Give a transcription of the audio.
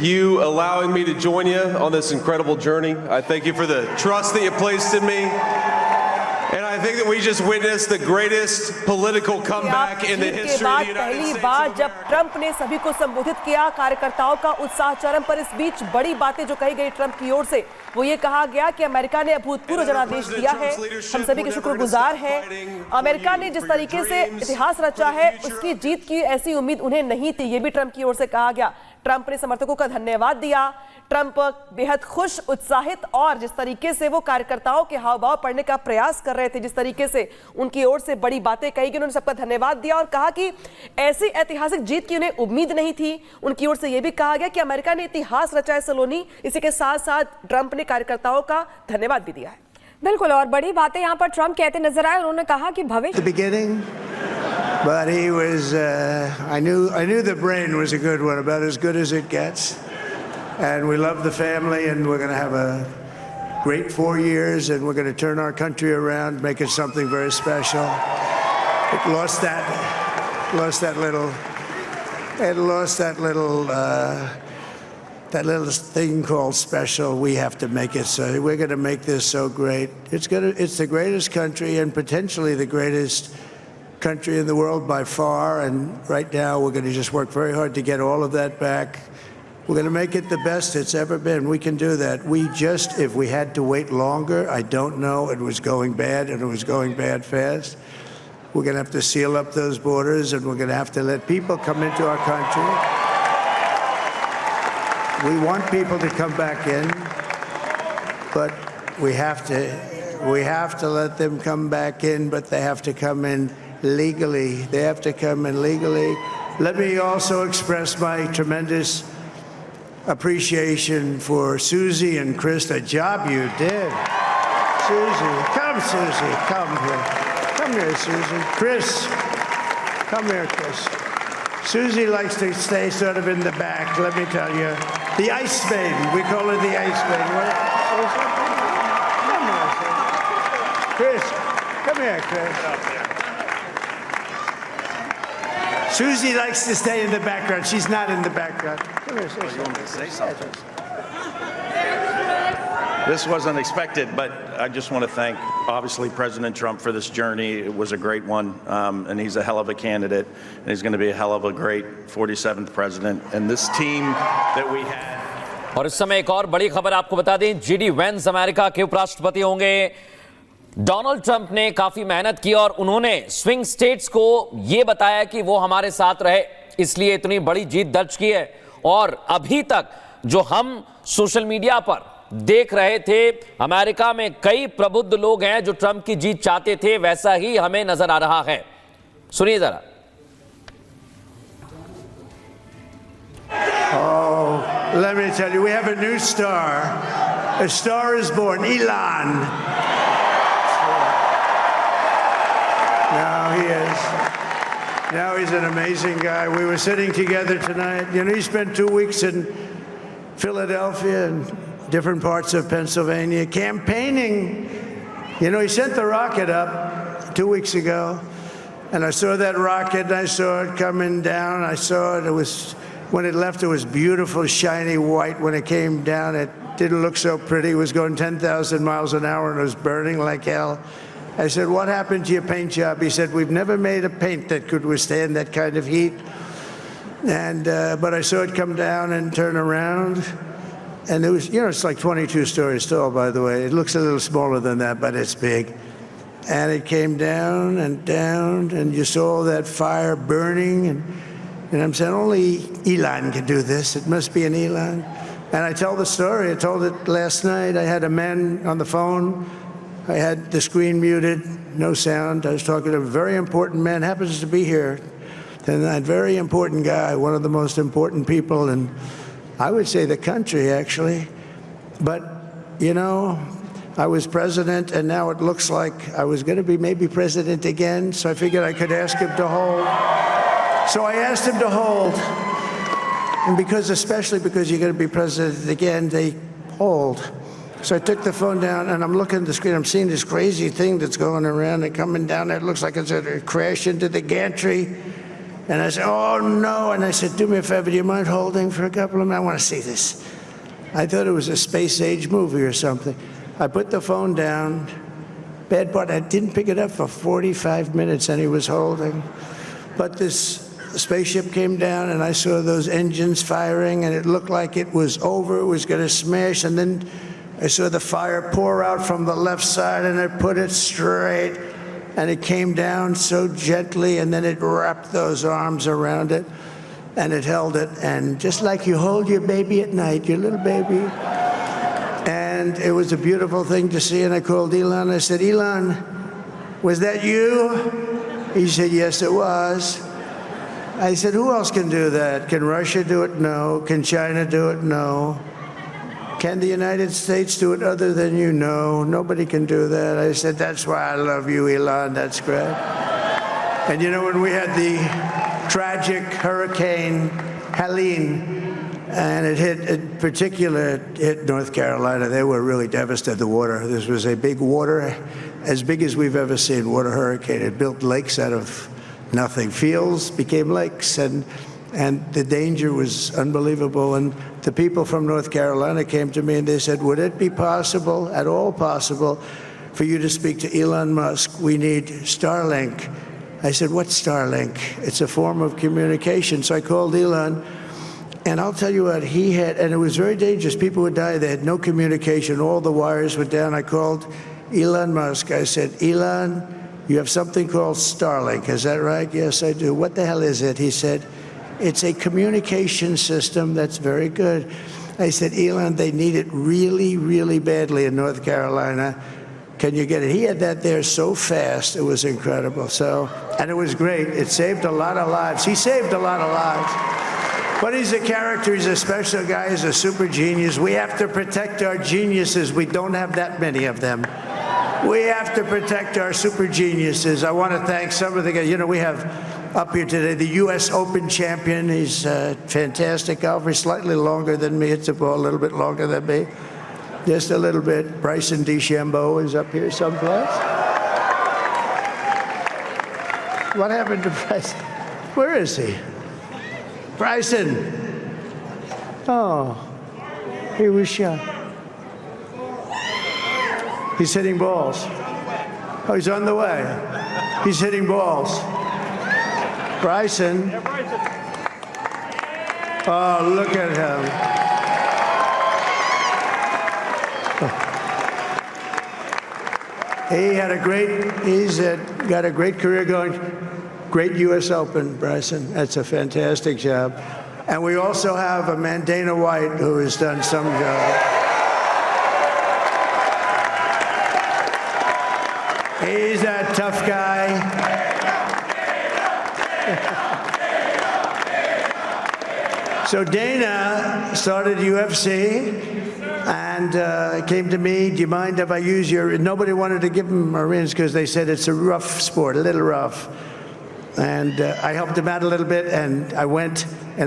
You allowing me to join you on this incredible journey. I thank you for the trust that you placed in me. And I think that we just witnessed the greatest political comeback in the history of the United States. पहली बार जब Trump ने सभी को संबोधित किया, कार्यकर्ताओं का उत्साह चरम पर। इस बीच बड़ी बातें जो कही गई ट्रंप की ओर से, वो ये कहा गया कि अमेरिका ने अभूतपूर्व जनादेश दिया है, हम सभी के शुक्रगुजार हैं। अमेरिका ने जिस तरीके से इतिहास रचा है, उसकी जीत की ऐसी उम्मीद उन्हें नहीं थी, ये भी ट्रंप की ओर से कहा गया। ट्रंप ने समर्थकों का धन्यवाद दिया। ट्रंप बेहद खुश, उत्साहित और जिस तरीके से वो कार्यकर्ताओं के हाव भाव पढ़ने का प्रयास कर रहे थे, जिस तरीके से उनकी ओर से बड़ी बातें कही गई, उन्होंने सबका धन्यवाद दिया और कहा कि ऐसी ऐतिहासिक जीत की उन्हें उम्मीद नहीं थी। उनकी ओर से यह भी कहा गया कि अमेरिका ने इतिहास रचा है सलोनी। इसी के साथ साथ ट्रंप ने कार्यकर्ताओं का धन्यवाद भी दिया है। बिल्कुल, और बड़ी बातें यहाँ पर ट्रंप कहते नजर आए। उन्होंने कहा कि भविष्य But he was, I knew the brain was a good one, about as good as it gets. And we love the family, and we're going to have a great 4 years, and we're going to turn our country around, make it something very special. It lost that little thing called special. We have to make it so. We're going to make this so great. It's the greatest country and potentially the greatest country in the world by far, and right now we're going to just work very hard to get all of that back. We're going to make it the best it's ever been. We can do that. If we had to wait longer, I don't know. It was going bad, and it was going bad fast. We're going to have to seal up those borders, and we're going to have to let people come into our country. We want people to come back in, but we have to let them come back in, but they have to come in legally. They have to come in legally. Let me also express my tremendous appreciation for Susie and Chris, the job you did. Susie, come here. Come here, Susie. Chris, come here, Chris. Susie likes to stay sort of in the back, let me tell you. The Ice Maiden, we call her the Ice Maiden. Come here, Chris. Come here, Chris. Susie likes to stay in the background. She's not in the background. Come here, say something. You want me to say something? This wasn't expected, but I just want to thank, obviously, President Trump for this journey. It was a great one, and he's a hell of a candidate, and he's going to be a hell of a great 47th president. And this team that we had. और इस समय एक और बड़ी खबर आपको बता दें, जीडी वेंस अमेरिका के उपराष्ट्रपति होंगे। डोनाल्ड ट्रंप ने काफी मेहनत की और उन्होंने स्विंग स्टेट्स को यह बताया कि वो हमारे साथ रहे, इसलिए इतनी बड़ी जीत दर्ज की है। और अभी तक जो हम सोशल मीडिया पर देख रहे थे, अमेरिका में कई प्रबुद्ध लोग हैं जो ट्रंप की जीत चाहते थे, वैसा ही हमें नजर आ रहा है। सुनिए जरा। Oh, let me tell you, we have a new star. A star is born, Elon. Now he is. Now he's an amazing guy. We were sitting together tonight. You know, he spent 2 weeks in Philadelphia and different parts of Pennsylvania campaigning. You know, he sent the rocket up 2 weeks ago, and I saw that rocket, and I saw it coming down. I saw it. It was, when it left, it was beautiful, shiny white. When it came down, it didn't look so pretty. It was going 10,000 miles an hour, and it was burning like hell. I said, what happened to your paint job? He said, we've never made a paint that could withstand that kind of heat. And but I saw it come down and turn around. And it was, you know, it's like 22 stories tall, by the way. It looks a little smaller than that, but it's big. And it came down, and you saw that fire burning. And I'm saying, only Elon can do this. It must be an Elon. And I tell the story. I told it last night. I had a man on the phone. I had the screen muted, no sound. I was talking to a very important man, happens to be here. And that very important guy, one of the most important people in, I would say, the country, actually. But, you know, I was president, and now it looks like I was going to be maybe president again, so I figured I could ask him to hold. So I asked him to hold. And especially because you're going to be president again, they hold. So I took the phone down, and I'm looking at the screen. I'm seeing this crazy thing that's going around and coming down. It looks like it's going to crash into the gantry. And I said, oh, no. And I said, do me a favor, do you mind holding for a couple of minutes? I want to see this. I thought it was a space-age movie or something. I put the phone down. Bad part, I didn't pick it up for 45 minutes, and he was holding. But this spaceship came down, and I saw those engines firing, and it looked like it was over. It was going to smash. And then I saw the fire pour out from the left side, and I put it straight. And it came down so gently, and then it wrapped those arms around it, and it held it. And just like you hold your baby at night, your little baby. And it was a beautiful thing to see. And I called Elon. I said, Elon, was that you? He said, yes, it was. I said, who else can do that? Can Russia do it? No. Can China do it? No. Can the United States do it other than you? No, nobody can do that. I said, that's why I love you, Elon. That's great. And you know, when we had the tragic Hurricane Helene, and it hit North Carolina, they were really devastated, the water. This was a big water, as big as we've ever seen, water hurricane. It built lakes out of nothing. Fields became lakes, and the danger was unbelievable. And the people from North Carolina came to me and they said, would it be possible, at all possible, for you to speak to Elon Musk? We need Starlink. I said, what's Starlink? It's a form of communication. So I called Elon, and I'll tell you what, he had, and it was very dangerous. People would die. They had no communication. All the wires were down. I called Elon Musk. I said, Elon, you have something called Starlink. Is that right? Yes, I do. What the hell is it? He said, it's a communication system that's very good. I said, Elon, they need it really, really badly in North Carolina. Can you get it? He had that there so fast. It was incredible. So, and it was great. It saved a lot of lives. He saved a lot of lives. But he's a character. He's a special guy. He's a super genius. We have to protect our geniuses. We don't have that many of them. We have to protect our super geniuses. I want to thank some of the guys. You know, we have up here today the U.S. Open champion. He's a fantastic golfer. He's slightly longer than me. It's a little bit longer than me. Just a little bit. Bryson DeChambeau is up here someplace. What happened to Bryson? Where is he? Bryson. Oh, he was shot. He's hitting balls. Oh, he's on the way. He's hitting balls. Bryson. Oh, look at him. He's got a great career going. Great U.S. Open, Bryson. That's a fantastic job. And we also have a man, Dana White, who has done some job. He's a tough guy. So Dana started UFC. And came to me, do you mind if I use your... Nobody wanted to give him arenas because they said it's a rough sport, a little rough. And I helped him out a little bit, and I went, and I